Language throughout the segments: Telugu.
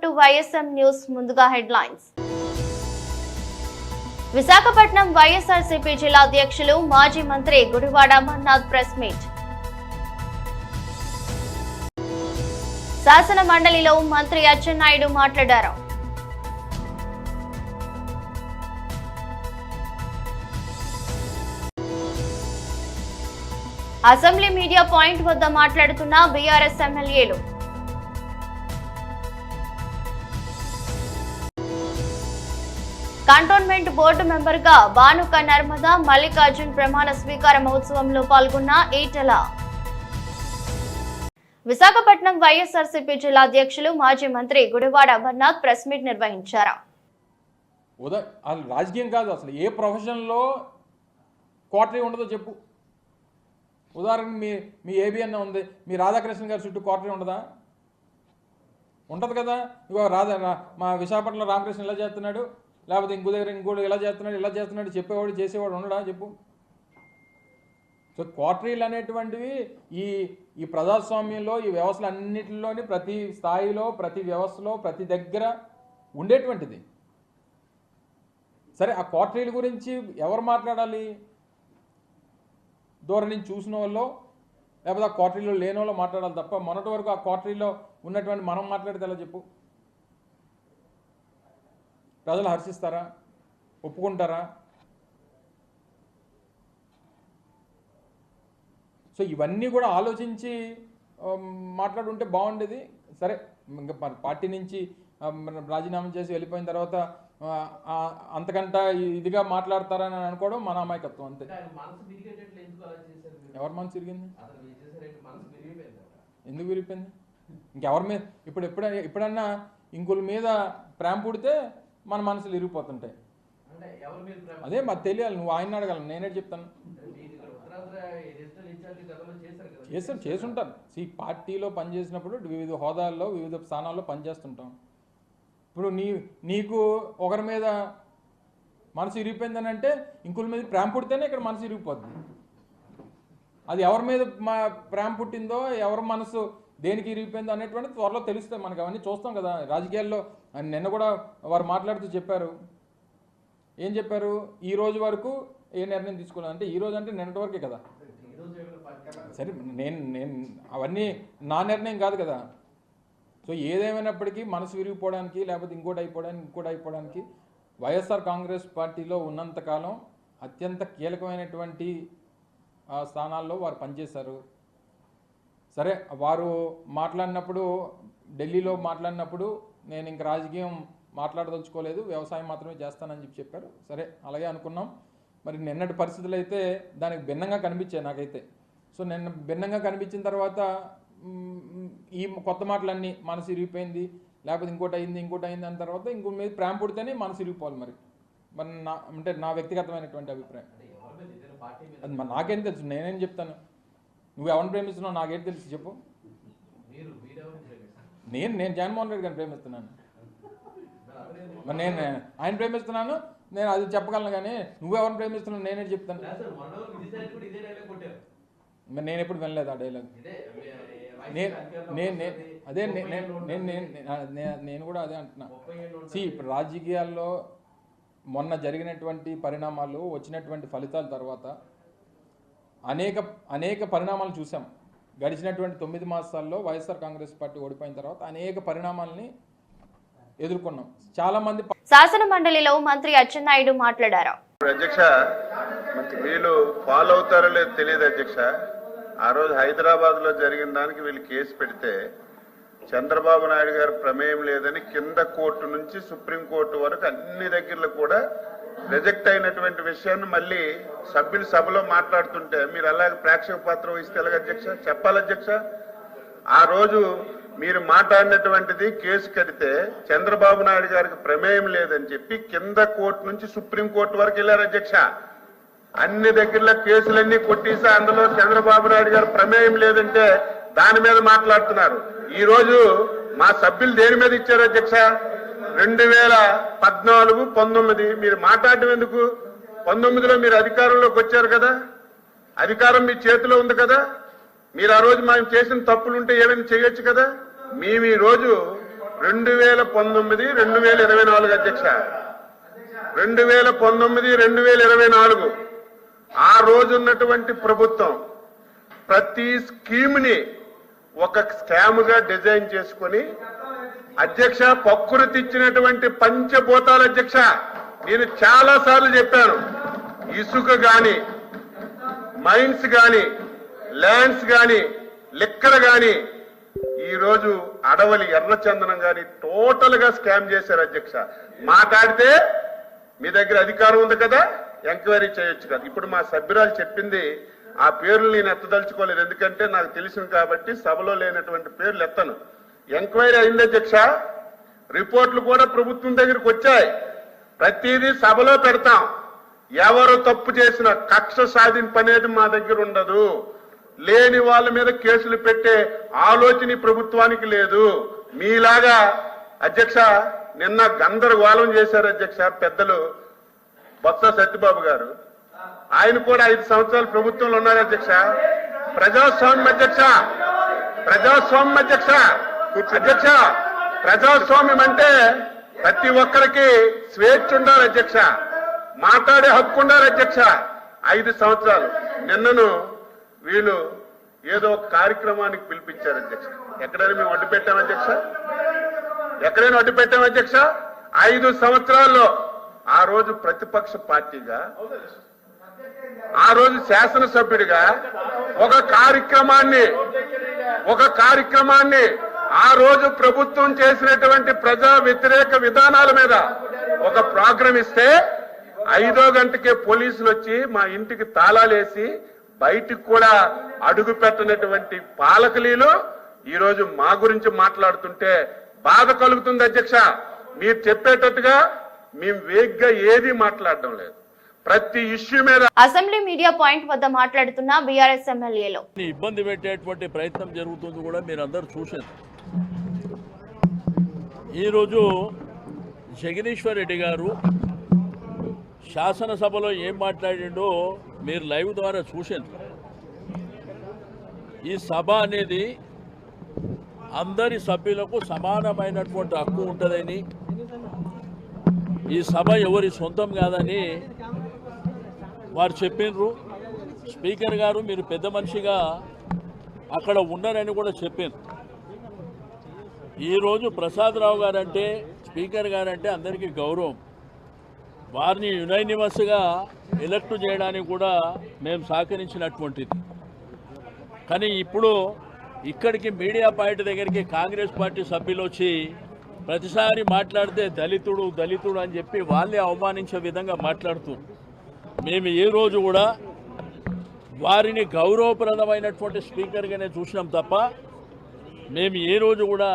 To YSM news. ముందుగా హెడ్లైన్స్. విశాఖపట్నం వైఎస్ఆర్సీపీ జిల్లా అధ్యక్షులు మాజీ మంత్రి గుడివాడ అమర్నాథ్ ప్రెస్ మీట్. శాసన మండలిలో మంత్రి అచ్చెన్నాయుడు మాట్లాడారు. అసెంబ్లీ మీడియా పాయింట్ వద్ద మాట్లాడుతున్న బీఆర్ఎస్ ఎమ్మెల్యేలు. కంటోన్మెంట్ బోర్డు మెంబర్గా బానుక నర్మదా మల్లికార్జున్ ప్రమాణ స్వీకార మహోత్సవంలో పాల్గొన్న ఈటెల. విశాఖపట్నం వైఎస్ఆర్సీపీ జిల్లా అధ్యక్షులు మాజీ మంత్రి గుడివాడ అమర్నాథ్ ప్రెస్ మీట్ నిర్వహించారు. రాజకీయం కాదు, అసలు ఏ ప్రొఫెషన్లో క్వార్టరీ ఉండదో చెప్పు. ఉదాహరణకు మీ ఏబిఎన్ ఉంది, మీ రాధాకృష్ణ గారి చుట్టూ క్వార్టరీ ఉండదా? ఉంటుంది కదా. ఇగో మా విశాఖపట్నంలో రామకృష్ణ ఇలా చేస్తున్నాడు, లేకపోతే ఇంకో దగ్గర ఇంకోటి ఇలా చేస్తున్నాడు చెప్పేవాడు చేసేవాడు ఉండడా చెప్పు. సో క్వార్టరీలు అనేటువంటివి ఈ ప్రజాస్వామ్యంలో ఈ వ్యవస్థలు అన్నింటిలోని ప్రతి స్థాయిలో ప్రతి వ్యవస్థలో ప్రతి దగ్గర ఉండేటువంటిది. సరే, ఆ క్వార్టరీల గురించి ఎవరు మాట్లాడాలి? దూరం నుంచి చూసిన వాళ్ళు లేకపోతే ఆ క్వార్టరీలో లేని వాళ్ళు మాట్లాడాలి తప్ప మొన్నటి వరకు ఆ క్వార్టరీలో ఉన్నటువంటి మనం మాట్లాడితే ఎలా చెప్పు? ప్రజలు హర్షిస్తారా? ఒప్పుకుంటారా? సో ఇవన్నీ కూడా ఆలోచించి మాట్లాడుంటే బాగుండేది. సరే, ఇంకా పార్టీ నుంచి రాజీనామా చేసి వెళ్ళిపోయిన తర్వాత అంతకంటే ఇదిగా మాట్లాడతారని అనుకోవడం మన అమాయకత్వం అంతే. ఎవరి మనసు తిరిగింది? ఎందుకు విరిగిపోయింది? ఇంకెవరి మీద ఎప్పుడన్నా ఇంకొల మీద ప్రేమ పుడితే మన మనసులు ఇరిగిపోతుంటాయి. అదే మాకు తెలియాలి. నువ్వు ఆయన అడగాలి, నేనే చెప్తాను. చేసుంటారు. పార్టీలో పనిచేసినప్పుడు వివిధ హోదాల్లో వివిధ స్థానాల్లో పనిచేస్తుంటాం. ఇప్పుడు నీకు ఒకరి మీద మనసు ఇరిగిపోయిందని అంటే ఇంకొక మీద ప్రేమ పుడితేనే ఇక్కడ మనసు ఇరిగిపోతుంది. అది ఎవరి మీద ప్రేమ పుట్టిందో ఎవరి మనసు దేనికి ఇరిగిపోయిందో అనేటువంటి త్వరలో తెలుస్తాయి మనకు. అవన్నీ చూస్తాం కదా రాజకీయాల్లో. నిన్న కూడా వారు మాట్లాడుతూ చెప్పారు. ఏం చెప్పారు? ఈ రోజు వరకు ఏ నిర్ణయం తీసుకోలేదు అంటే, ఈ రోజు అంటే నిన్నటి వరకే కదా. సరే, నేను అవన్నీ నా నిర్ణయం కాదు కదా. సో ఏదేమైనప్పటికీ మనసు విరిగిపోవడానికి లేకపోతే ఇంకోటి అయిపోవడానికి వైఎస్ఆర్ కాంగ్రెస్ పార్టీలో ఉన్నంతకాలం అత్యంత కీలకమైనటువంటి స్థానాల్లో వారు పనిచేశారు. సరే, వారు మాట్లాడినప్పుడు ఢిల్లీలో మాట్లాడినప్పుడు నేను ఇంక రాజకీయం మాట్లాడదలుచుకోలేదు, వ్యవసాయం మాత్రమే చేస్తానని చెప్పారు. సరే, అలాగే అనుకున్నాం. మరి నిన్నటి పరిస్థితులు అయితే దానికి భిన్నంగా కనిపించాయి నాకైతే. సో నిన్న భిన్నంగా కనిపించిన తర్వాత ఈ కొత్త మాటలన్నీ మనసు ఇరిగిపోయింది లేకపోతే ఇంకోటి అయింది అన్న తర్వాత ఇంకో మీద ప్రేమ పుడితేనే మనసు ఇరిగిపోవాలి. మరి నా వ్యక్తిగతమైనటువంటి అభిప్రాయం. అది మరి నాకేం తెలుసు? నేనేం చెప్తాను? నువ్వు ఎవరిని ప్రేమిస్తున్నావు నాకేం తెలుసు చెప్పు. నేను జగన్మోహన్ రెడ్డి గారిని ప్రేమిస్తున్నాను. మరి నేను ఆయన ప్రేమిస్తున్నాను, నేను అది చెప్పగలను. కానీ నువ్వెవరిని ప్రేమిస్తున్నావు నేనే చెప్తాను. మరి నేను ఎప్పుడు వినలేదు ఆ డైలాగ్. నేను కూడా అదే అంటున్నా. ఇప్పుడు రాజకీయాల్లో మొన్న జరిగినటువంటి పరిణామాలు, వచ్చినటువంటి ఫలితాల తర్వాత అనేక పరిణామాలు చూసాం. గడిచినటువంటి 9 మాసాల్లో వైఎస్ఆర్ కాంగ్రెస్ పార్టీ ఓడిపోయిన తర్వాత అనేక పరిణామాలని ఎదుర్కొన్నాం. చాలా మంది. శాసన మండలిలో మంత్రి అచ్చెన్నాయుడు మాట్లాడారు. అధ్యక్ష, వీళ్ళు ఫాలో అవుతారో లేదో తెలియదు అధ్యక్ష. ఆ రోజు హైదరాబాద్ లో జరిగిన దానికి వీళ్ళు కేసు పెడితే చంద్రబాబు నాయుడు గారు ప్రమేయం లేదని కింద కోర్టు నుంచి సుప్రీంకోర్టు వరకు అన్ని దగ్గరలో కూడా రిజెక్ట్ అయినటువంటి విషయాన్ని మళ్ళీ సభ్యులు సభలో మాట్లాడుతుంటే మీరు అలాగే ప్రేక్షక పాత్ర వహిస్తే ఎలాగ అధ్యక్ష? చెప్పాలి అధ్యక్ష. ఆ రోజు మీరు మాట్లాడినటువంటిది కేసు కడితే చంద్రబాబు నాయుడు గారికి ప్రమేయం లేదని చెప్పి కింద కోర్టు నుంచి సుప్రీంకోర్టు వరకు వెళ్ళారు అధ్యక్ష. అన్ని దగ్గరలో కేసులన్నీ కొట్టేసి అందులో చంద్రబాబు నాయుడు గారు ప్రమేయం లేదంటే దాని మీద మాట్లాడుతున్నారు. ఈ రోజు మా సభ్యులు దేని మీద ఇచ్చారు అధ్యక్ష? 2014, 19 మీరు మాట్లాడడం ఎందుకు? 19లో మీరు అధికారంలోకి వచ్చారు కదా, అధికారం మీ చేతిలో ఉంది కదా. మీరు ఆ రోజు మేము చేసిన తప్పులుంటే ఏమైనా చేయొచ్చు కదా. మేము ఈ రోజు 2019, 2024 అధ్యక్ష, 2019, 2024 ఆ రోజు ఉన్నటువంటి ప్రభుత్వం ప్రతి స్కీమ్ ని ఒక స్కామ్ గా డిజైన్ చేసుకొని అధ్యక్ష ప్రకృతి ఇచ్చినటువంటి పంచభూతాలు అధ్యక్ష, నేను చాలా సార్లు చెప్పాను, ఇసుక గాని, మైన్స్ గాని, ల్యాండ్స్ గాని, లిక్కర్ గాని, ఈ రోజు అడవలి ఎర్రచందనం గాని టోటల్ గా స్కామ్ చేశారు అధ్యక్ష. మాట్లాడితే మీ దగ్గర అధికారం ఉంది కదా, ఎంక్వైరీ చేయొచ్చు కదా. ఇప్పుడు మా సభ్యురాలు చెప్పింది, ఆ పేర్లు నేను ఎత్తదలుచుకోలేదు, ఎందుకంటే నాకు తెలిసింది కాబట్టి సభలో లేనటువంటి పేర్లు ఎత్తను. ఎంక్వైరీ అయింది అధ్యక్ష, రిపోర్ట్లు కూడా ప్రభుత్వం దగ్గరికి వచ్చాయి. ప్రతిదీ సభలో పెడతాం. ఎవరు తప్పు చేసిన కక్ష సాధింపు అనేది మా దగ్గర ఉండదు. లేని వాళ్ళ మీద కేసులు పెట్టే ఆలోచన ప్రభుత్వానికి లేదు. మీలాగా అధ్యక్ష నిన్న గందరగోళం చేశారు అధ్యక్ష పెద్దలు బొత్స సత్యబాబు గారు. ఆయన కూడా 5 సంవత్సరాలు ప్రభుత్వంలో ఉన్నారు అధ్యక్ష. ప్రజాస్వామ్యం అధ్యక్ష, ప్రజాస్వామ్యం అధ్యక్ష, అధ్యక్ష ప్రజాస్వామ్యం అంటే ప్రతి ఒక్కరికి స్వేచ్ఛ ఉండాలి అధ్యక్ష, మాట్లాడే హక్కు ఉండాలి అధ్యక్ష. 5 సంవత్సరాలు నిన్నను వీళ్ళు ఏదో ఒక కార్యక్రమానికి పిలిపించారు అధ్యక్ష. ఎక్కడైనా మేము అడ్డు పెట్టాం అధ్యక్ష? ఎక్కడైనా అడ్డు పెట్టాం అధ్యక్ష? 5 సంవత్సరాల్లో ఆ రోజు ప్రతిపక్ష పార్టీగా, ఆ రోజు శాసనసభ్యుడిగా ఒక కార్యక్రమాన్ని ఆ రోజు ప్రభుత్వం చేసినటువంటి ప్రజా వ్యతిరేక విధానాల మీద ఒక ప్రోగ్రాం ఇస్తే 5వ గంటకే పోలీసులు వచ్చి మా ఇంటికి తాళాలేసి బయటికి కూడా అడుగు పెట్టినటువంటి పాలకులీలు ఈ రోజు మా గురించి మాట్లాడుతుంటే బాధ కలుగుతుంది అధ్యక్ష. మీరు చెప్పేటట్టుగా మేము వేగ్గా ఏది మాట్లాడడం లేదు. ప్రతి ఇష్యూ మీద అసెంబ్లీ మీడియా పాయింట్ వద్ద మాట్లాడుతున్న బీఆర్ఎస్ ఎమ్మెల్యేలు ఇబ్బంది పెట్టేటువంటి ప్రయత్నం జరుగుతుంది కూడా మీరు అందరూ చూశారు. ఈరోజు జగదీశ్వర్ రెడ్డి గారు శాసనసభలో ఏం మాట్లాడిండో మీరు లైవ్ ద్వారా చూశారు. ఈ సభ అనేది అందరి సభ్యులకు సమానమైనటువంటి హక్కు ఉంటుందని, ఈ సభ ఎవరి సొంతం కాదని వారు చెప్పినారు. స్పీకర్ గారు మీరు పెద్ద మనిషిగా అక్కడ ఉన్నారని కూడా చెప్పారు. ఈరోజు ప్రసాదరావు గారంటే, స్పీకర్ గారంటే అందరికీ గౌరవం. వారిని యునైనిమస్గా ఎలక్ట్ చేయడానికి కూడా మేము సహకరించినటువంటిది. కానీ ఇప్పుడు ఇక్కడికి మీడియా పాయింట్ దగ్గరికి కాంగ్రెస్ పార్టీ సభ్యులు వచ్చి ప్రతిసారి మాట్లాడితే దళితుడు దళితుడు అని చెప్పి వాళ్ళే అవమానించే విధంగా మాట్లాడుతున్నారు. మేము ఏ రోజు కూడా వారిని గౌరవప్రదమైనటువంటి స్పీకర్గానే చూసినాం తప్ప మేము ఏ రోజు కూడా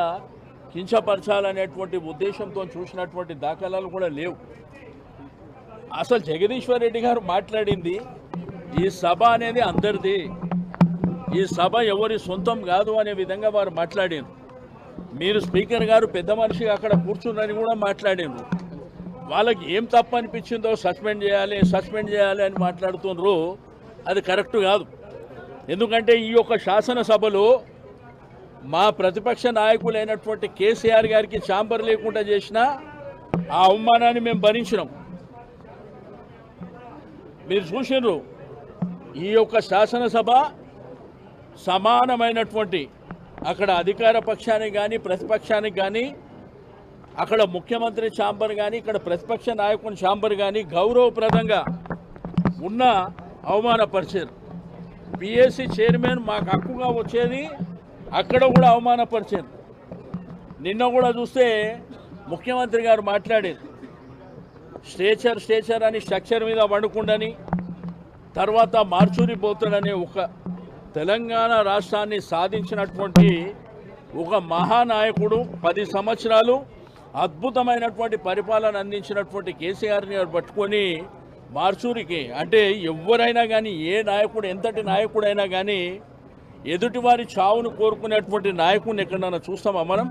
కించపరచాలనేటువంటి ఉద్దేశంతో చూసినటువంటి దాఖలాలు కూడా లేవు. అసలు జగదీశ్వర్ రెడ్డి గారు మాట్లాడింది, ఈ సభ అనేది అందరిది, ఈ సభ ఎవరి సొంతం కాదు అనే విధంగా వారు మాట్లాడారు. మీరు స్పీకర్ గారు పెద్ద మనిషిగా అక్కడ కూర్చున్నని కూడా మాట్లాడారు. వాళ్ళకి ఏం తప్పు అనిపించిందో సస్పెండ్ చేయాలి అని మాట్లాడుతున్నారు. అది కరెక్ట్ కాదు. ఎందుకంటే ఈ యొక్క శాసనసభలో మా ప్రతిపక్ష నాయకులైనటువంటి కేసీఆర్ గారికి ఛాంబర్ లేకుండా చేసిన ఆ అవమానాన్ని మేము భరించినాం. మీరు చూసినారు, ఈ యొక్క శాసనసభ సమానమైనటువంటి, అక్కడ అధికార పక్షానికి కానీ ప్రతిపక్షానికి కానీ, అక్కడ ముఖ్యమంత్రి ఛాంబర్ కానీ ఇక్కడ ప్రతిపక్ష నాయకుని ఛాంబర్ కానీ గౌరవప్రదంగా ఉన్న అవమానపరిచారు. పిఎస్సి చైర్మన్ మాకు హక్కుగా వచ్చేది అక్కడ కూడా అవమానపరిచారు. నిన్న కూడా చూస్తే ముఖ్యమంత్రి గారు మాట్లాడారు, స్ట్రేచర్ అని స్ట్రక్చర్ మీద వండుకుండని, తర్వాత మార్చూరి పోతాడని ఒక తెలంగాణ రాష్ట్రాన్ని సాధించినటువంటి ఒక మహానాయకుడు, 10 సంవత్సరాలు అద్భుతమైనటువంటి పరిపాలన అందించినటువంటి కేసీఆర్ని పట్టుకొని మార్చూరికి, అంటే ఎవరైనా కానీ ఏ నాయకుడు ఎంతటి నాయకుడైనా కానీ ఎదుటివారి చావును కోరుకునేటువంటి నాయకుడిని ఎక్కడన్నా చూస్తామా మనం?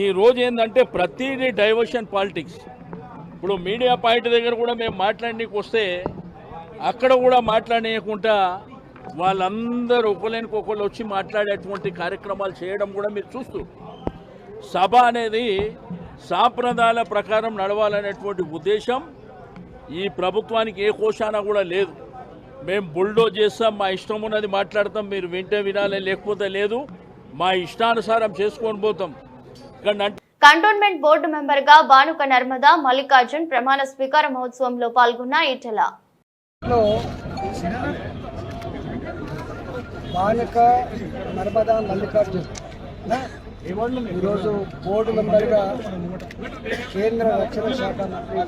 ఈ రోజు ఏంటంటే ప్రతిదీ డైవర్షన్ పాలిటిక్స్. ఇప్పుడు మీడియా పాయింట్ దగ్గర కూడా మేము మాట్లాడడానికి వస్తే అక్కడ కూడా మాట్లాడనీయకుండా వాళ్ళందరూ ఒకళ్ళకి ఒకళ్ళు వచ్చి మాట్లాడేటువంటి కార్యక్రమాలు చేయడం కూడా మీరు చూస్తూ, సభ అనేది సాంప్రదాయాల ప్రకారం నడవాలనేటువంటి ఉద్దేశం ఈ ప్రభుత్వానికి ఏ కోశాన కూడా లేదు. మేము బుల్డోజ్ చేస్తాం, మా ఇష్టం ఉన్నది మాట్లాడతాం, మీరు వింటే వినాలి లేకపోతే లేదు, మా ఇష్టానుసారం చేసుకొని పోతాం. ఇక్కడ కంటోన్మెంట్ బోర్డు మెంబర్ గా బానుక నర్మదా మల్లికార్జున్ ప్రమాణ స్వీకార మహోత్సవంలో పాల్గొన్న ఈటెల. బానుక నర్మదా మల్లికార్జున్ ఈరోజు బోర్డు మెంబర్గా కేంద్ర రక్షణ శాఖ మంత్రి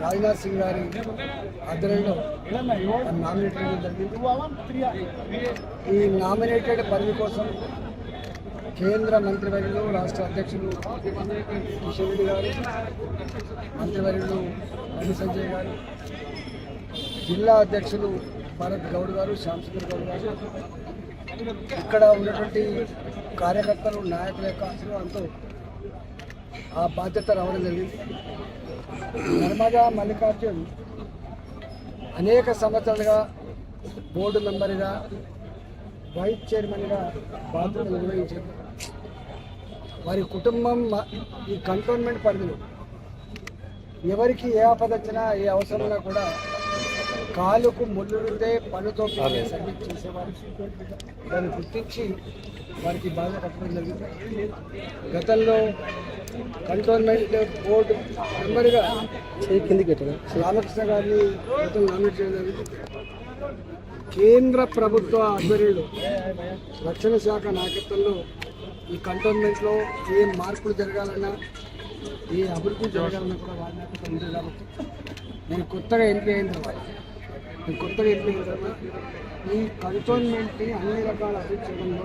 రాజ్నాథ్ సింగ్ గారి ఆధ్వర్యంలో నామినేట్ చేయడం జరిగింది. ఈ నామినేటెడ్ పదవి కోసం కేంద్ర మంత్రివర్యులు, రాష్ట్ర అధ్యక్షులు కిషన్ రెడ్డి గారు, మంత్రివర్యులు బండి సంజయ్ గారు, జిల్లా అధ్యక్షులు భరత్ గౌడ్ గారు, శ్యామసుందర్ గౌడ్ గారు, ఇక్కడ ఉన్నటువంటి కార్యకర్తలు, నాయకుల యొక్క ఆశీర్వాదంతో ఆ బాధ్యత రావడం జరిగింది. నర్మదా మల్లికార్జున్ అనేక సంవత్సరాలుగా బోర్డు మెంబర్గా, వైస్ చైర్మన్గా బాధ్యతలు నిర్వహించారు. వారి కుటుంబం ఈ కంటోన్మెంట్ పరిధిలో ఎవరికి ఏ ఆపద వచ్చినా, ఏ అవసరమైనా కూడా కాలుకు ముళ్ళుంటే పనుతో సర్వీస్ చేసేవారు. దాన్ని గుర్తించి వారికి బాగా కట్టడం జరిగింది. గతంలో కంటోన్మెంట్ బోర్డు మెంబర్గా రామకృష్ణ గారిని గతంలో నామినేట్ చేయడం జరిగింది. కేంద్ర ప్రభుత్వ ఆధ్వర్యంలో రక్షణ శాఖ నాయకత్వంలో ఈ కంటోన్మెంట్లో ఏ మార్పులు జరగాలన్నా, ఏ అభివృద్ధి జరగాలన్నా కూడా వారి నాయకత్వం ఉంది. కాబట్టి నేను కొత్తగా ఎంపీ అయిన తర్వాత ఈ కంటోన్మెంట్ని అన్ని రకాల అభివృద్ధి చేయడంలో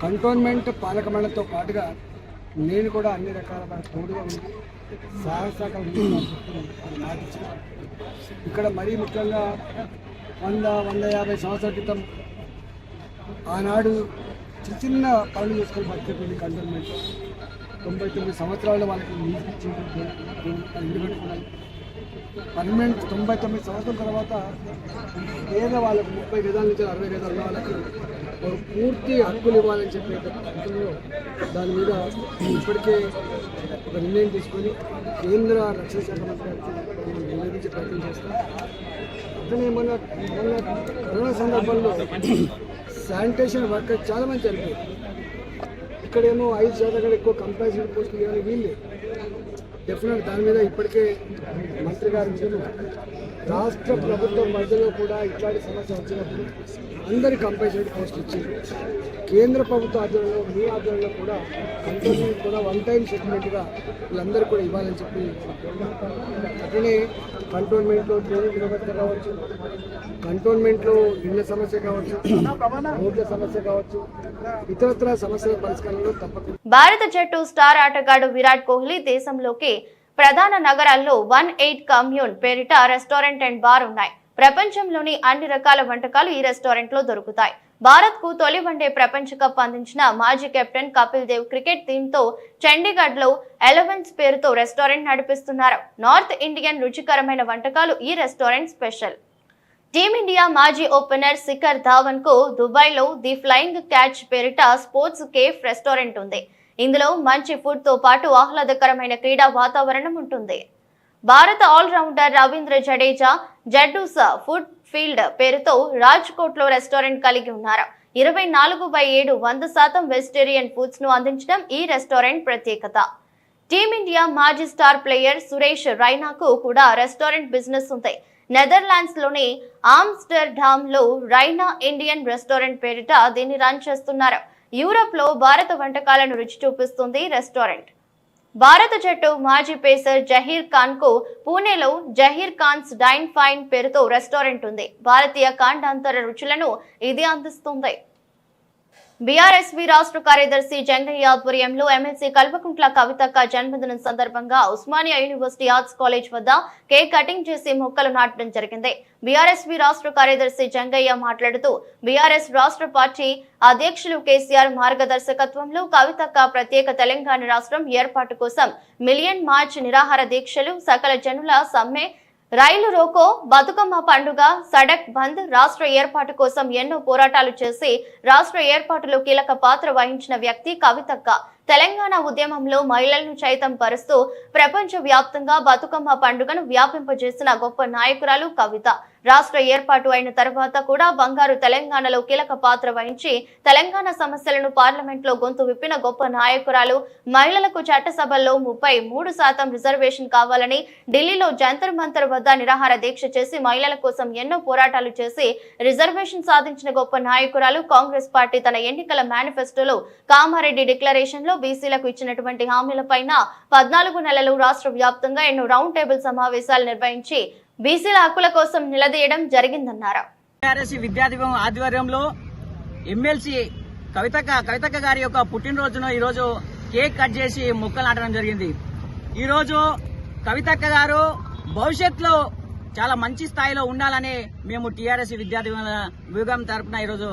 కంటోన్మెంట్ పాలక మండలితో పాటుగా నేను కూడా అన్ని రకాల తోడుగా ఉంది, సహాయ సహకారం నాటించాను. ఇక్కడ మరీ ముఖ్యంగా 100-150 సంవత్సరాల క్రితం ఆనాడు చిన్న పనులు చేసుకొని బతికేటువంటి కంటోన్మెంట్ 99 సంవత్సరాలు వాళ్ళకి ఇల్లు పెట్టుకున్నాను. పర్మనెంట్ 99 సంవత్సరాల తర్వాత పేద వాళ్ళకు 30 గజాల నుంచి 60 గజాల వాళ్ళకి పూర్తి హక్కులు ఇవ్వాలని చెప్పే పద్ధతిలో దాని మీద ఇప్పటికే ఒక నిర్ణయం తీసుకొని కేంద్ర రక్షణ శాఖ మంత్రి నివేదించే ప్రయత్నం చేస్తాం. అట్లనే మొన్న కరోనా సందర్భంలో శానిటేషన్ వర్కర్ చాలామంది చనిపోయారు. ఇక్కడేమో 5% కంటే ఎక్కువ కంపాసిటీ పోస్టులు ఇవ్వాలి వీళ్ళు. డెఫినెట్ దాని మీద ఇప్పటికే మంత్రి గారు రాష్ట్ర ప్రభుత్వం మధ్యలో కూడా ఇట్లాంటి సమస్య వచ్చినప్పుడు అందరి కంపల్సరీ పోస్ట్ ఇచ్చింది. కేంద్ర ప్రభుత్వ ఆధ్వర్యంలో, మీ ఆధ్వర్యంలో కూడా కంటోన్మెంట్ కూడా 1 టైం సెటిల్మెంట్గా వీళ్ళందరూ కూడా ఇవ్వాలని చెప్పి అట్లనే కంటోన్మెంట్లో ట్రైనింగ్ వ్యవస్థ కావచ్చు, కంటోన్మెంట్లో ఇళ్ల సమస్య కావచ్చు, రోడ్ల సమస్య కావచ్చు, ఇతరత్ర సమస్యల పరిష్కారంలో తప్పకుండా. భారత జట్టు స్టార్ ఆటగాడు విరాట్ కోహ్లీ దేశంలోకి ప్రధాన నగరాల్లో 18 కమ్యూన్ పేరిట రెస్టారెంట్ అండ్ బార్ ఉన్నాయి. ప్రపంచంలోని అన్ని రకాల వంటకాలు ఈ రెస్టారెంట్ లో దొరుకుతాయి. భారత్ కు తొలి వన్డే ప్రపంచ కప్ అందించిన మాజీ captain Kapil Dev cricket team తో చండీగఢ్ లో ఎలెవెన్స్ పేరుతో రెస్టారెంట్ నడిపిస్తున్నారు. నార్త్ ఇండియన్ రుచికరమైన వంటకాలు ఈ రెస్టారెంట్ స్పెషల్. టీమిండియా మాజీ ఓపెనర్ శిఖర్ ధావన్ కు దుబాయ్ లో ది ఫ్లయింగ్ క్యాచ్ పేరిట స్పోర్ట్స్ కేఫ్ రెస్టారెంట్ ఉంది. ఇందులో మంచి ఫుడ్ తో పాటు ఆహ్లాదకరమైన క్రీడా వాతావరణం ఉంటుంది. భారత ఆల్రౌండర్ రవీంద్ర జడేజా జడ్డూసా ఫుడ్ ఫీల్డ్ పేరుతో రాజ్కోట్ లో రెస్టారెంట్ కలిగి ఉన్నారు. 24/7 100% వెజిటేరియన్ ఫుడ్స్ ను అందించడం ఈ రెస్టారెంట్ ప్రత్యేకత. టీమిండియా మాజీ స్టార్ ప్లేయర్ సురేష్ రైనాకు కూడా రెస్టారెంట్ బిజినెస్ ఉంది. నెదర్లాండ్స్ లోని ఆమ్స్టర్డామ్ లో రైనా ఇండియన్ రెస్టారెంట్ పేరిట దీన్ని రన్ చేస్తున్నారు. యూరోప్ లో భారత వంటకాలను రుచి చూపిస్తుంది రెస్టారెంట్. భారత జట్టు మాజీ పేసర్ జహీర్ ఖాన్ కు పూణేలో జహీర్ ఖాన్స్ డైన్ ఫైన్ పేరుతో రెస్టారెంట్ ఉంది. భారతీయ ఖండాంతర రుచులను ఇది అందిస్తుంది. బీఆర్ఎస్వి రాష్ట్ర కార్యదర్శి జంగయ్య ఆధ్వర్యంలో ఎమ్మెల్సీ కల్వకుంట్ల కవితక్క జన్మదినం సందర్భంగా ఉస్మానియా యూనివర్సిటీ ఆర్ట్స్ కాలేజ్ వద్ద కేక్ కటింగ్ చేసి మొక్కలు నాటడం జరిగింది. బీఆర్ఎస్వి రాష్ట్ర కార్యదర్శి జంగయ్య మాట్లాడుతూ బీఆర్ఎస్ రాష్ట్ర పార్టీ అధ్యక్షులు కేసీఆర్ మార్గదర్శకత్వంలో కవితక్క ప్రత్యేక తెలంగాణ రాష్ట్రం ఏర్పాటు కోసం మిలియన్ మార్చ్ నిరాహార దీక్షలు, సకల జనుల సమ్మె రైలు రోకో, బతుకమ్మ పండుగ, సడక్ బంద్, రాష్ట్ర ఏర్పాటు కోసం ఎన్నో పోరాటాలు చేసి రాష్ట్ర ఏర్పాటులో కీలక పాత్ర వహించిన వ్యక్తి కవితక్క. తెలంగాణ ఉద్యమంలో మహిళలను చైతం పరుస్తూ ప్రపంచ వ్యాప్తంగా బతుకమ్మ పండుగను వ్యాపింపజేసిన గొప్ప నాయకురాలు కవిత. రాష్ట్ర ఏర్పాటు అయిన తర్వాత కూడా బంగారు తెలంగాణలో కీలక పాత్ర వహించి తెలంగాణ సమస్యలను పార్లమెంట్లో గొంతు విప్పిన గొప్ప నాయకురాలు. మహిళలకు చట్టసభల్లో 33% రిజర్వేషన్ కావాలని ఢిల్లీలో జంతర్ మంతర్ వద్ద నిరాహార దీక్ష చేసి మహిళల కోసం ఎన్నో పోరాటాలు చేసి రిజర్వేషన్ సాధించిన గొప్ప నాయకురాలు. కాంగ్రెస్ పార్టీ తన ఎన్నికల మేనిఫెస్టోలో కామారెడ్డి డిక్లరేషన్ లో బీసీలకు ఇచ్చినటువంటి హామీలపైన 14 నెలలు రాష్ట్ర వ్యాప్తంగా ఎన్నో రౌండ్ టేబుల్ సమావేశాలు నిర్వహించి బీసీల హక్కుల కోసం నిలదీయడం జరిగిందన్నారు. విద్యార్థి ఆధ్వర్యంలో ఎమ్మెల్సీ కవితక్క గారి యొక్క పుట్టినరోజును ఈ రోజు కేక్ కట్ చేసి మొక్కలు నాటడం జరిగింది. ఈ రోజు కవితక్క గారు భవిష్యత్తులో చాలా మంచి స్థాయిలో ఉండాలని మేము టీఆర్ఎస్ విద్యార్థి విభాగం తరఫున ఈరోజు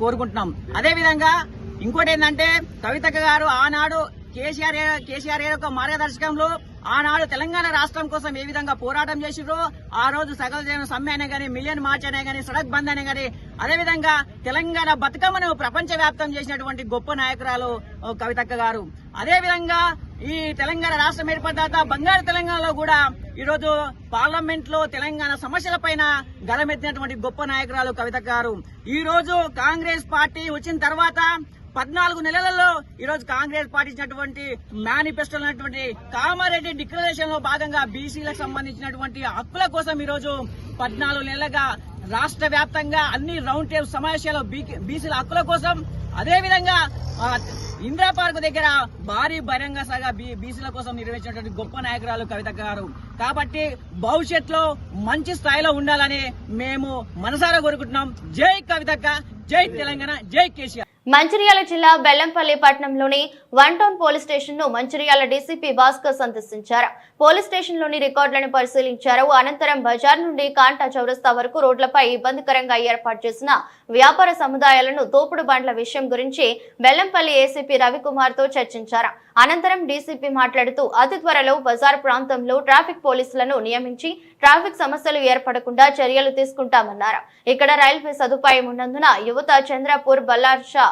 కోరుకుంటున్నాం. అదేవిధంగా ఇంకోటి ఏంటంటే కవితక్క గారు ఆనాడు కేసీఆర్ యొక్క మార్గదర్శకంలో ఆనాడు తెలంగాణ రాష్ట్రం కోసం ఏ విధంగా పోరాటం చేసిరో ఆ రోజు సకల జన సమ్మె అనే గానీ, మిలియన్ మార్చ్ అనే గానీ, సడక్ బంద్ అనే గానీ, అదేవిధంగా తెలంగాణ బతుకమ్మను ప్రపంచ వ్యాప్తం చేసినటువంటి గొప్ప నాయకురాలు కవితక్క గారు. అదేవిధంగా ఈ తెలంగాణ రాష్ట్రం ఏర్పడిన తర్వాత బంగారు తెలంగాణలో కూడా ఈరోజు పార్లమెంట్ లో తెలంగాణ సమస్యల పైన గలమెత్తినటువంటి గొప్ప నాయకురాలు కవితక్క గారు. ఈ రోజు కాంగ్రెస్ పార్టీ వచ్చిన తర్వాత 14 నెలలలో ఈరోజు కాంగ్రెస్ పార్టీ ఇచ్చినటువంటి మేనిఫెస్టోలో ఉన్నటువంటి కామారెడ్డి డిక్లరేషన్ లో భాగంగా బీసీలకు సంబంధించినటువంటి హక్కుల కోసం ఈరోజు 14 నెలలుగా రాష్ట్ర వ్యాప్తంగా అన్ని రౌండ్ టేబుల్ సమావేశాలు బీసీల హక్కుల కోసం, అదేవిధంగా ఇందిరా పార్క్ దగ్గర భారీ బహిరంగ సభ బీసీల కోసం నిర్వహించినటువంటి గొప్ప నాయకురాలు కవితక్క గారు. కాబట్టి భవిష్యత్తులో మంచి స్థాయిలో ఉండాలని మేము మనసారా కోరుకుంటున్నాం. జై కవితక్క, జై తెలంగాణ, జై కేసీఆర్. మంచిర్యాల జిల్లా బెల్లంపల్లి పట్టణంలోని 1 టౌన్ పోలీస్ స్టేషన్ ను మంచిర్యాల డీసీపీ భాస్కర్ సందర్శించారు. పోలీస్ స్టేషన్ లోని రికార్డులను పరిశీలించారు. అనంతరం బజార్ నుండి కాంటా చౌరస్తా వరకు రోడ్లపై ఇబ్బందికరంగా ఏర్పాటు చేసిన వ్యాపార సముదాయాలను, తోపుడు బండ్ల విషయం గురించి బెల్లంపల్లి ఏసీపీ రవికుమార్ తో చర్చించారు. అనంతరం డీసీపీ మాట్లాడుతూ అతి త్వరలో బజార్ ప్రాంతంలో ట్రాఫిక్ పోలీసులను నియమించి ట్రాఫిక్ సమస్యలు ఏర్పడకుండా చర్యలు తీసుకుంటామన్నారు. ఇక్కడ రైల్వే సదుపాయం ఉన్నందున యువత చంద్రపూర్, బల్లార్షా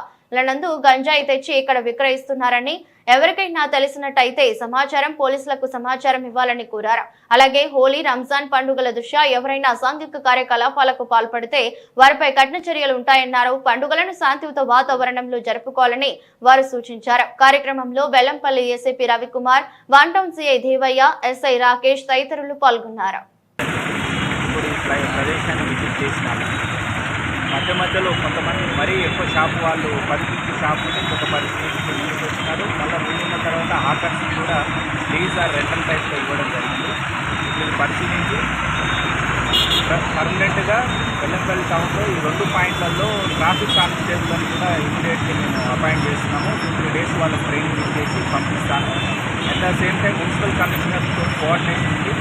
లందు గంజాయి తెచ్చి ఇక్కడ విక్రయిస్తున్నారని, ఎవరికైనా తెలిసినట్టయితే సమాచారం పోలీసులకు సమాచారం ఇవ్వాలని కోరారు. అలాగే హోలీ, రంజాన్ పండుగల దృష్ట్యా ఎవరైనా అసాంఘిక కార్యకలాపాలకు పాల్పడితే వారిపై కఠిన చర్యలు ఉంటాయన్నారు. పండుగలను శాంతియుత వాతావరణంలో జరుపుకోవాలని వారు సూచించారు. కార్యక్రమంలో Bellampalli ACP Ravikumar, 1 town CI Devaiah, SI Rakesh తదితరులు పాల్గొన్నారు. మధ్యలో కొంతమంది మరీ ఎక్కువ షాపు వాళ్ళు 10 షాపు నుంచి ఒక 10 ముందుకు వచ్చినారు. మళ్ళీ ముందున్న తర్వాత ఆకర్షణ కూడా లీజ్ ఆర్ రెంటల్ టైప్లో ఇవ్వడం జరిగింది. వీళ్ళు పరిశీలించి పర్మనెంట్గా బెల్లంపల్లి టౌన్లో ఈ 2 పాయింట్లలో ట్రాఫిక్ కానిస్టేబుల్ కూడా ఇమీడియట్గా మేము అపాయింట్ చేస్తున్నాము. 2-3 డేస్ వాళ్ళకి ట్రైనింగ్ ఇచ్చేసి పంపిస్తాను. At the same time municipal కమిషనర్తో కోఆర్డినేషన్ ఉంది.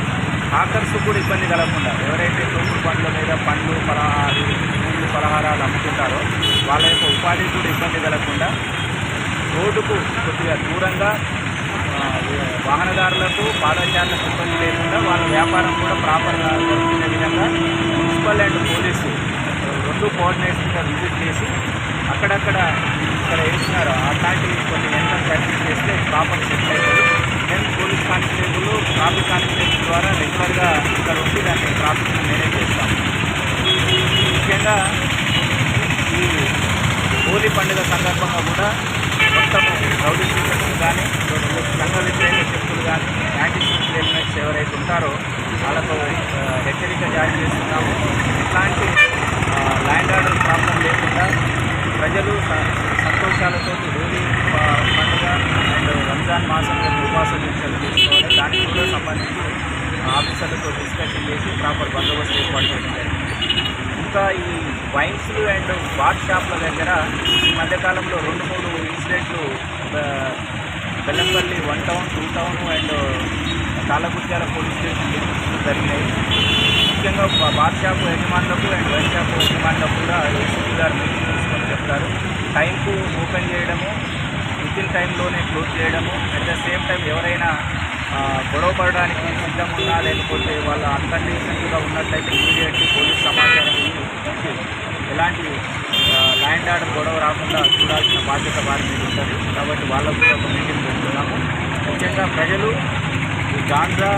హాకర్స్ కూడా ఇబ్బంది కలగకుండా, ఎవరైతే తోపుడు బండ్ల మీద పండ్లు, పలహారాలు అమ్ముతుంటారో వాళ్ళ యొక్క ఉపాధి కూడా ఇబ్బంది కలగకుండా రోడ్డుకు కొద్దిగా దూరంగా వాహనదారులకు, పాదచారులకు ఇబ్బంది లేకుండా వాళ్ళ వ్యాపారం కూడా ప్రాపర్గా జరుగుతున్న విధంగా మున్సిపల్ అండ్ పోలీసు 2 కోఆర్డినేషన్గా విజిట్ చేసి అక్కడక్కడ ఇక్కడ వేసినారో అట్లాంటి కొన్ని ఎంత ప్రాక్టీస్ చేస్తే ప్రాపర్ సెట్ అవుతుంది. Then police constable, traffic constable ద్వారా రెగ్యులర్గా ఇక్కడ ఉండి దాన్ని ట్రాఫిక్ని మేనేజ్ చేస్తాం. ముఖ్యంగా ఈ హోలీ పండుగ సందర్భంగా కూడా మొత్తము రౌడీ షీటర్స్ కానీ, సంఘ వ్యతిరేక శక్తులు కానీ, యాంటీ సోషల్ ఎలిమెంట్స్ ఎవరైతే ఉంటారో వాళ్ళకు హెచ్చరిక జారీ చేస్తున్నాము. ఇట్లాంటి ల్యాండ్ ఆర్డర్ ప్రాబ్లం లేకుండా ప్రజలు సంతోషాలతో హోలీ పండుగ అండ్ రంజాన్ మాసంలో ఉపవాస దీక్షలు తీసుకోవాలి. దానికి కూడా సంబంధించి ఆఫీసర్లతో డిస్కషన్ చేసి ప్రాపర్ బందోబస్తు ఏర్పాటు చేయడం. ఇంకా ఈ వైన్స్లు అండ్ బార్ షాప్ల దగ్గర ఈ మధ్యకాలంలో 2-3 ఇన్సిడెంట్లు Bellampalli 1 town, 2 town and Talagutyala police station జరిగినాయి. ముఖ్యంగా బార్ షాపు యజమానులకు అండ్ వైన్ షాపు యజమానులకు కూడా ఏసీపీ గారు మీటింగ్ తీసుకొని చెప్తారు. టైంకు ఓపెన్ చేయడము, విత్ ఇన్ టైంలోనే క్లోజ్ చేయడము, అట్ ద సేమ్ టైం ఎవరైనా గొడవ పడడానికి సిద్ధంగా ఉన్నా లేకపోతే వాళ్ళు అన్కండిషన్గా ఉన్నట్లయితే ఇమీడియట్లీ పోలీస్ సమాచారం ఇచ్చి ఎలాంటి ల్యాండ్ ఆర్డర్ గొడవ రాకుండా చూడాల్సిన బాధ్యత వారి మీద ఉంటుంది. కాబట్టి వాళ్ళకు కూడా ఒక మీటింగ్ పెడుతున్నాము. ముఖ్యంగా ప్రజలు ఈ గాంజా,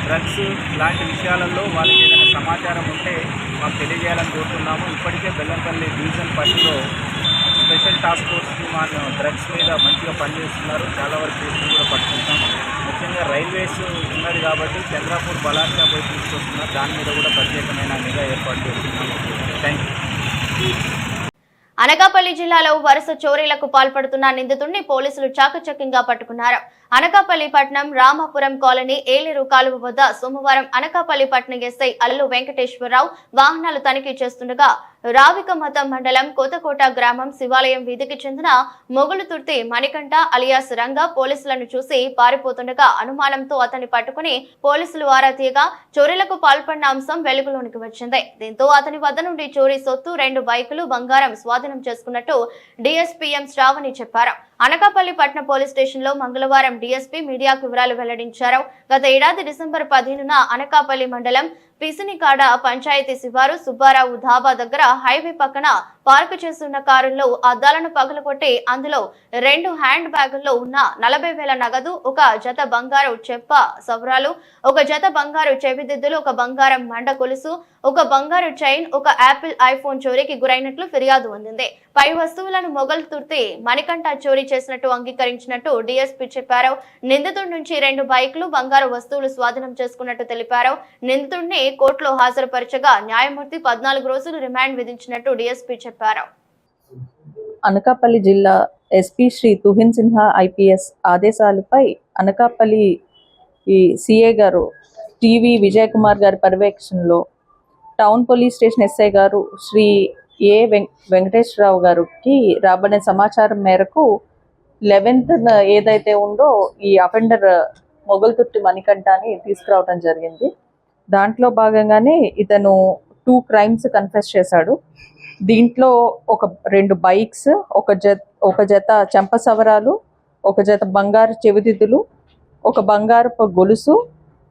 డ్రగ్స్ లాంటి విషయాలలో వాళ్ళకి ఏదైనా సమాచారం ఉంటే మాకు తెలియజేయాలని కోరుతున్నాము. ఇప్పటికే బెల్లంపల్లి డివిజన్ పరిధిలో స్పెషల్ టాస్క్ ఫోర్స్ మన డ్రగ్స్ మీద మంచిగా పనిచేస్తున్నారు. చాలా వరకు కేసులు కూడా పట్టుకుంటాము. ముఖ్యంగా రైల్వేస్ ఉన్నది కాబట్టి చంద్రాపూర్ బలార్షా పోయి తీసుకొస్తున్నారు. దాని మీద కూడా ప్రత్యేకమైన నిఘా ఏర్పాటు చేస్తున్నాము. Thank you. అనకాపల్లి జిల్లాలో వరుస చోరీలకు పాల్పడుతున్న నిందితుడిని పోలీసులు చాకచక్యంగా పట్టుకున్నారు. అనకాపల్లి పట్నం రామాపురం కాలనీ ఏలేరు కాలువ వద్ద సోమవారం అనకాపల్లి పట్నం ఎస్ఐ అల్లు వెంకటేశ్వరరావు వాహనాలు తనిఖీ చేస్తుండగా రావికమతం మండలం కొత్తకోట గ్రామం శివాలయం వీధికి చెందిన మొగులుతుర్తి మణికంఠ అలియాస్ రంగా పోలీసులను చూసి పారిపోతుండగా అనుమానంతో అతన్ని పట్టుకుని పోలీసులు ఆరా తీయగా చోరీలకు పాల్పడిన అంశం వెలుగులోనికి వచ్చింది. దీంతో అతని వద్ద నుండి చోరీ సొత్తు 2 బైకులు బంగారం స్వాధీనం చేసుకున్నట్టు డీఎస్పీ ఎం శ్రావణి చెప్పారు. అనకాపల్లి పట్న పోలీస్ స్టేషన్ లో మంగళవారం డీఎస్పీ మీడియాకు వివరాలు వెల్లడించారు. గత ఏడాది డిసెంబర్ 15న అనకాపల్లి మండలం పిసినికాడ పంచాయతీ శివారు సుబ్బారావు ధాబా దగ్గర హైవే పక్కన పార్కు చేస్తున్న కారుల్లో అద్దాలను పగలగొట్టి అందులో 2 హ్యాండ్ బ్యాగుల్లో ఉన్న 40,000 నగదు, 1 జత బంగారు చెప్ప సవరాలు, 1 జత బంగారు చెవిదిద్దులు, 1 బంగారం మండ కొలుసు, 1 బంగారు చైన్, 1 యాపిల్ ఐఫోన్ చోరీకి గురైనట్లు ఫిర్యాదు అందింది. పై వస్తువులను మొగల్తుర్తి మణికంఠ చోరీ చేసినట్టు అంగీకరించినట్టు డీఎస్పీ చెప్పారు. నిందితుడి నుంచి 2 బైకులు, బంగారు వస్తువులు స్వాధీనం చేసుకున్నట్టు తెలిపారు. నిందితుడిని కోర్టులో హాజరుపరచగా న్యాయమూర్తి 14 రోజులు రిమాండ్ విధించినట్టు డీఎస్పీ చెప్పారు. అనకాపల్లి జిల్లా ఎస్పీ శ్రీ తుహిన్ సిన్హా ఐపీఎస్ ఆదేశాలపై అనకాపల్లి సిఏ గారు టీవీ విజయ్ కుమార్ గారి పర్యవేక్షణలో టౌన్ పోలీస్ స్టేషన్ ఎస్ఐ గారు శ్రీ ఏ వెంకటేశ్వరరావు గారికి రాబడిన సమాచారం మేరకు 11th ఏదైతే ఉందో ఈ అఫెండర్ మొగల్తుర్తి మణికంఠని తీసుకురావడం జరిగింది. దాంట్లో భాగంగానే ఇతను 2 crimes కన్ఫెస్ చేశాడు. దీంట్లో 2 బైక్స్, ఒక జత చెంప సవరాలు, 1 జత బంగారు చెవిదిద్దులు, 1 బంగారపు గొలుసు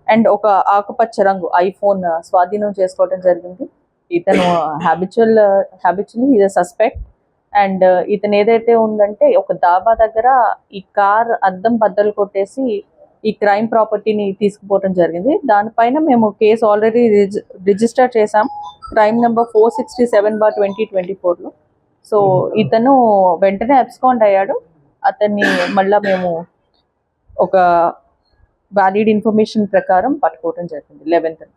అండ్ 1 ఆకుపచ్చ రంగు ఐఫోన్ స్వాధీనం చేసుకోవడం జరిగింది. ఇతను habitually is a suspect. And ఇతను ఏదైతే ఉందంటే ఒక దాబా దగ్గర ఈ కార్ అద్దం బద్దలు కొట్టేసి ఈ క్రైమ్ ప్రాపర్టీని తీసుకుపోవడం జరిగింది. దానిపైన మేము కేసు ఆల్రెడీ రిజిస్టర్ చేసాం, క్రైమ్ నెంబర్ 467/2024లో. సో ఇతను వెంటనే అబ్స్కాండ్ అయ్యాడు. అతన్ని మళ్ళా మేము ఒక వ్యాలిడ్ ఇన్ఫర్మేషన్ ప్రకారం పట్టుకోవడం జరిగింది 11th.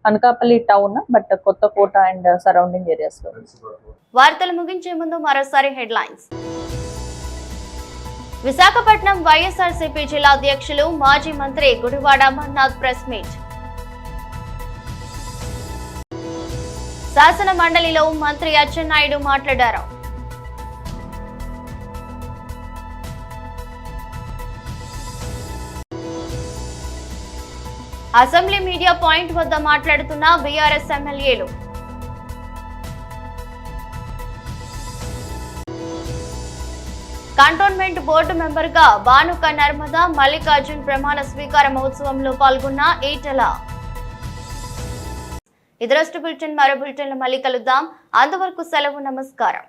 Anakapalli town but Kothakota and surrounding areas లో. వార్తలు ముగించే ముందు మరోసారి హెడ్లైన్స్. విశాఖపట్నం వైఎస్ఆర్సీపీ జిల్లా అధ్యక్షులు మాజీ మంత్రి గుడివాడ అమర్నాథ్ ప్రెస్ మీట్. శాసన మండలిలో మంత్రి అచ్చెన్నాయుడు మాట్లాడారు. అసెంబ్లీ మీడియా పాయింట్ వద్ద మాట్లాడుతున్న బీఆర్ఎస్ ఎమ్మెల్యేలు. కంటోన్మెంట్ బోర్డు మెంబర్ గా బానుక నర్మదా మల్లికార్జున్ ప్రమాణ స్వీకార మహోత్సవంలో పాల్గొన్న ఈటెల. ఇదరస్ట్ బులెటిన్ మరో బులెటిన్లో మళ్ళీ కలుద్దాం. అంతవరకు సెలవు. నమస్కారం.